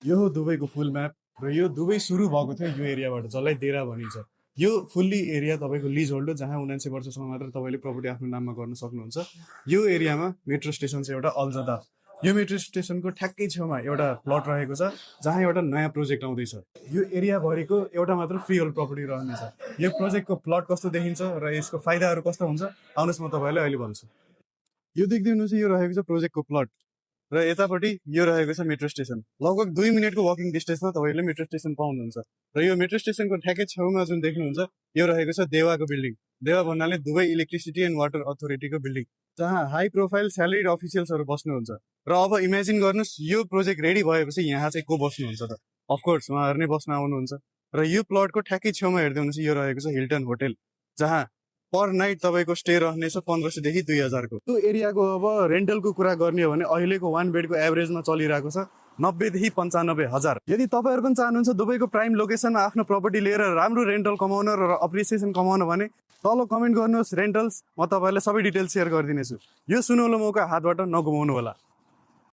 यो हो दुबईको फुल म्याप र यो दुबई सुरु भएको थियो यो एरियाबाट जसलाई देरा भनिन्छ। यो फुल्ली एरिया तपाईँको लिज होल्ड हो जहाँ 79 वर्षसम्म मात्र तपाईँले प्रपर्टी आफ्नो नाममा गर्न सक्नुहुन्छ। यो एरियामा मेट्रो स्टेसन छ एउटा अल्जदा। यो मेट्रो स्टेसनको ठ्याक्कै छेउमा एउटा प्लट रहेको छ जहाँ एउटा नयाँ प्रोजेक्ट आउँदैछ। यो एरियाभरिको एउटा मात्र फ्री होल्ड प्रपर्टी रहनेछ। यो प्रोजेक्टको प्लट कस्तो देखिन्छ र यसको फाइदाहरू कस्तो हुन्छ आउनुहोस् म तपाईँलाई अहिले भन्छु। यो देख्दै हुनुहुन्छ यो रहेको छ प्रोजेक्टको प्लट र यतापट्टि यो रहेको छ मेट्रो स्टेसन। लगभग 2 मिनटको वकिङ डिस्टेन्समा तपाईँले मेट्रो स्टेसन पाउनुहुन्छ र यो मेट्रो स्टेसनको ठ्याक्कै छेउमा जुन देख्नुहुन्छ यो रहेको छ देवाको बिल्डिङ। देवा भन्नाले दुबई इलेक्ट्रिसिटी एन्ड वाटर अथोरिटीको बिल्डिङ जहाँ हाई प्रोफाइल स्यालेरिड अफिसियल्सहरू बस्नुहुन्छ। र अब इमेजिन गर्नुहोस् यो प्रोजेक्ट रेडी भएपछि यहाँ चाहिँ को बस्नुहुन्छ त? अफकोर्स उहाँहरू नै बस्न आउनुहुन्छ। र यो प्लटको ठ्याक्कै छेउमा हेर्दै हुनुहुन्छ यो रहेको छ हिल्टन होटेल जहाँ पर नाइट तपाईँको स्टे रहनेछ 1500 देखि 2000 को। त्यो एरियाको अब रेन्टलको कुरा गर्ने हो भने अहिलेको 1 बेडको एभरेजमा चलिरहेको छ 90 देखि 95 हजार। यदि तपाईँहरू पनि चाहनुहुन्छ दुबईको प्राइम लोकेसनमा आफ्नो प्रपर्टी लिएर राम्रो रेन्टल कमाउन र अप्रिसिएसन कमाउन भने तल कमेन्ट गर्नुहोस् रेन्टल्स, म तपाईँलाई सबै डिटेल्स सेयर गरिदिनेछु। यो सुनौलो मौका हातबाट नगुमाउनु होला।